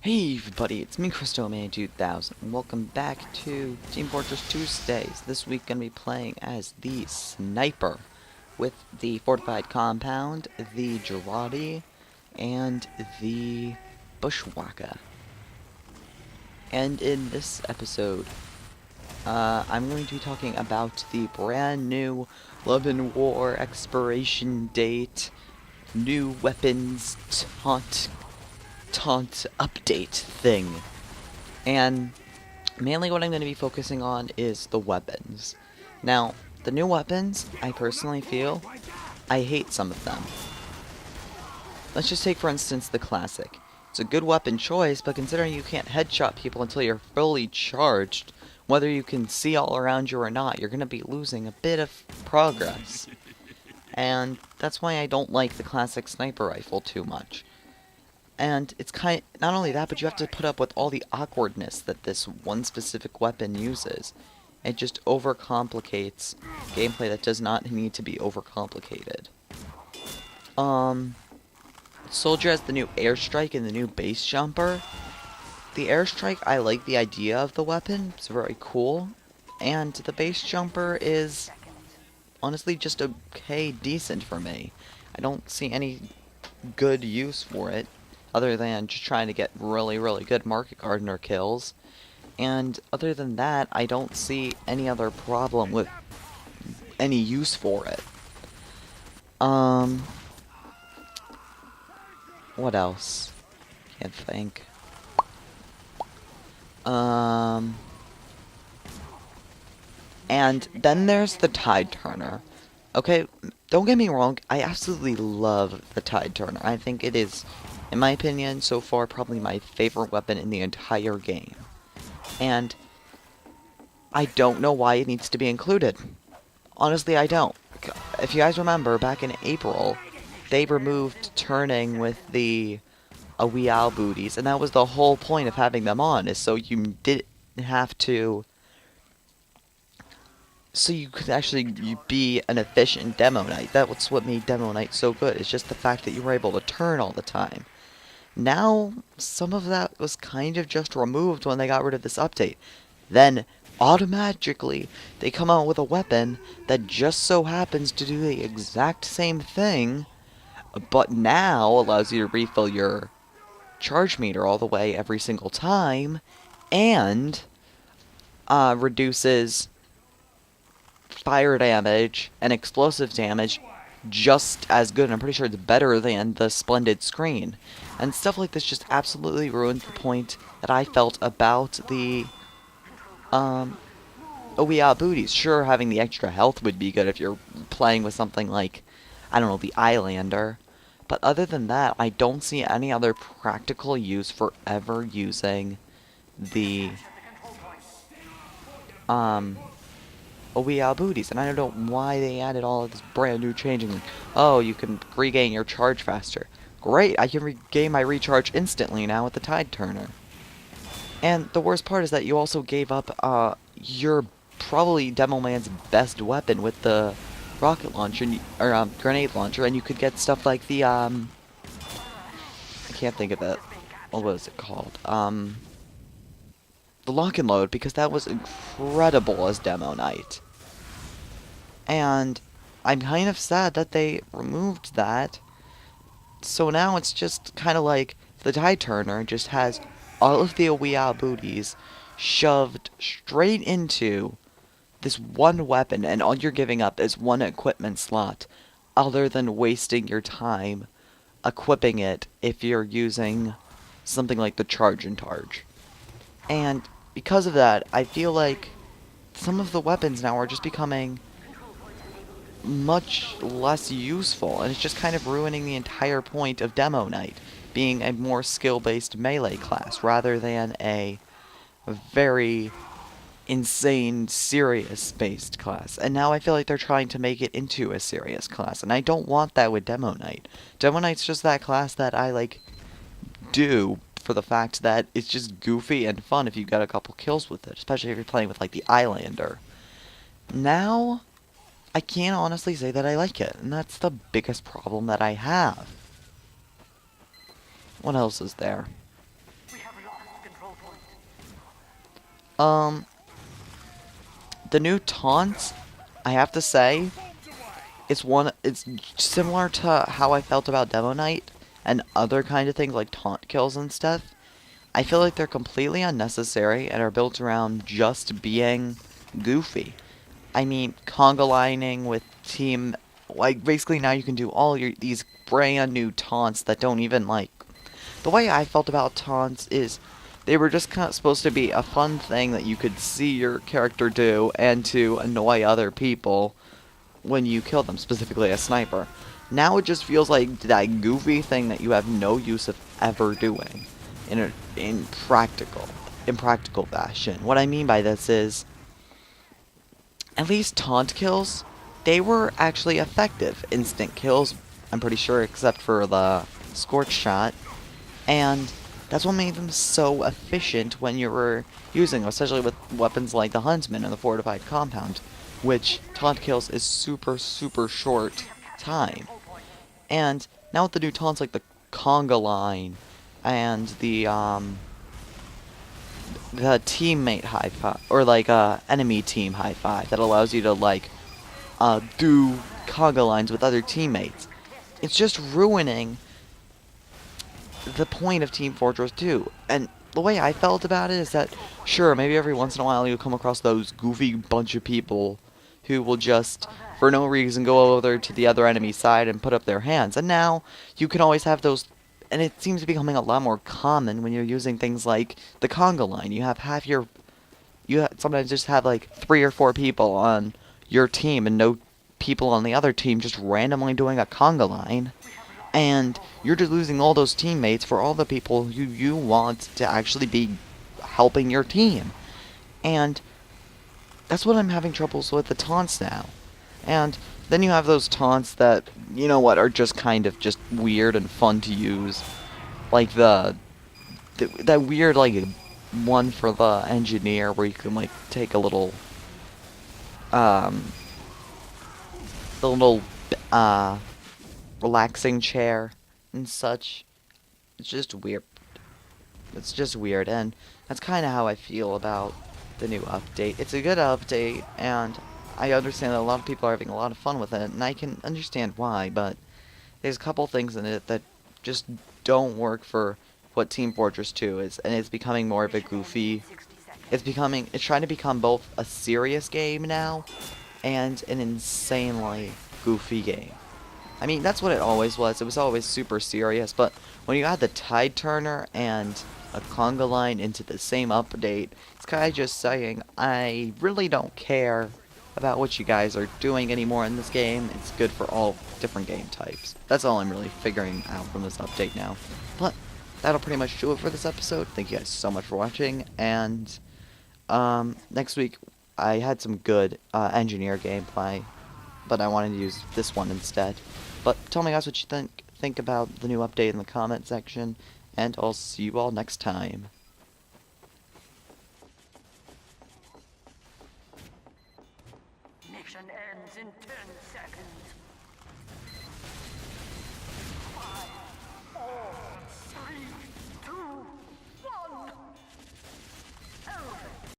Hey everybody, it's me, CrystalMan2000, and welcome back to Team Fortress Tuesdays. This week gonna be playing as the Sniper, with the Fortified Compound, the Girardi, and the Bushwhacker. And in this episode, I'm going to be talking about the brand new Love and War expiration date, new weapons, taunt update thing. And mainly what I'm going to be focusing on is the weapons. Now, the new weapons, I personally feel, I hate some of them. Let's just take for instance the classic. It's a good weapon choice, but considering you can't headshot people until you're fully charged, whether you can see all around you or not, you're going to be losing a bit of progress. And that's why I don't like the classic sniper rifle too much. And it's not only that, but you have to put up with all the awkwardness that this one specific weapon uses. It just overcomplicates gameplay that does not need to be overcomplicated. Soldier has the new airstrike and the new base jumper. The airstrike, I like the idea of the weapon. It's very cool. And the base jumper is honestly just okay, decent for me. I don't see any good use for it, other than just trying to get really, really good market gardener kills. And other than that, I don't see any other problem with any use for it. What else? Can't think. And then there's the Tide Turner. Okay, don't get me wrong, I absolutely love the Tide Turner. I think it is, in my opinion, so far probably my favorite weapon in the entire game. And I don't know why it needs to be included. Honestly, I don't. If you guys remember, back in April, they removed turning with the wee owl booties, and that was the whole point of having them on, is so you didn't have to... So you could actually be an efficient Demo Knight. That's what made Demo Knight so good. It's just the fact that you were able to turn all the time. Now, some of that was kind of just removed when they got rid of this update. Then, automatically, they come out with a weapon that just so happens to do the exact same thing, but now allows you to refill your charge meter all the way every single time, and reduces fire damage and explosive damage just as good. I'm pretty sure it's better than the Splendid Screen. And stuff like this just absolutely ruins the point that I felt about the OEA booties. Sure, having the extra health would be good if you're playing with something like, I don't know, the Islander. But other than that, I don't see any other practical use for ever using the OEA booties, and I don't know why they added all of this brand new changing. Oh, you can regain your charge faster. Great, I can regain my recharge instantly now with the Tide Turner. And the worst part is that you also gave up your probably Demo Man's best weapon with the rocket launcher, or grenade launcher, and you could get stuff like the I can't think of it. What was it called? The lock and load, because that was incredible as Demo Knight. And I'm kind of sad that they removed that. So now it's just kind of like the Tide Turner just has all of the OEA booties shoved straight into this one weapon, and all you're giving up is one equipment slot, other than wasting your time equipping it if you're using something like the Charge and Targe. And because of that, I feel like some of the weapons now are just becoming much less useful, and it's just kind of ruining the entire point of Demo Knight, being a more skill-based melee class, rather than a very insane, serious-based class. And now I feel like they're trying to make it into a serious class, and I don't want that with Demo Knight. Demo Knight's just that class that I, do for the fact that it's just goofy and fun if you get a couple kills with it, especially if you're playing with, the Islander. Now, I can't honestly say that I like it, and that's the biggest problem that I have. What else is there? Um, the new taunts, I have to say, it's similar to how I felt about Demo Knight and other kind of things like taunt kills and stuff. I feel like they're completely unnecessary and are built around just being goofy. I mean, conga lining with team, like basically now you can do all these brand new taunts that don't even like. The way I felt about taunts is they were just kind of supposed to be a fun thing that you could see your character do and to annoy other people when you kill them, specifically a sniper. Now it just feels like that goofy thing that you have no use of ever doing in practical fashion. What I mean by this is, at least taunt kills, they were actually effective. Instant kills, I'm pretty sure, except for the scorch shot. And that's what made them so efficient when you were using them, especially with weapons like the Huntsman and the Fortified Compound, which taunt kills is super, super short time. And now with the new taunts like the conga line and the teammate high five, or like enemy team high five that allows you to like do conga lines with other teammates. It's just ruining the point of Team Fortress 2. And the way I felt about it is that, sure, maybe every once in a while you'll come across those goofy bunch of people who will just, for no reason, go over to the other enemy side and put up their hands. And now you can always have those, and it seems to be becoming a lot more common when you're using things like the conga line. You have half your, sometimes just have like 3 or 4 people on your team and no people on the other team just randomly doing a conga line. And you're just losing all those teammates for all the people who you want to actually be helping your team. And that's what I'm having troubles with the taunts now. And then you have those taunts that, you know what, are just kind of just weird and fun to use. Like that weird, like, one for the engineer where you can, like, take a little, the little, relaxing chair and such. It's just weird. It's just weird, and that's kind of how I feel about the new update. It's a good update, and I understand that a lot of people are having a lot of fun with it, and I can understand why, but there's a couple things in it that just don't work for what Team Fortress 2 is, and it's becoming more of a goofy. It's trying to become both a serious game now and an insanely goofy game. I mean, that's what it always was. It was always super serious, but when you add the Tide Turner and a conga line into the same update, it's kind of just saying, I really don't care about what you guys are doing anymore in this game. It's good for all different game types. That's all I'm really figuring out from this update now. But that'll pretty much do it for this episode. Thank you guys so much for watching, and next week I had some good engineer gameplay, but I wanted to use this one instead. But tell me guys what you think about the new update in the comment section, and I'll see you all next time. Mission ends in 10 seconds. 5, 4, 3, 2, 1. Over.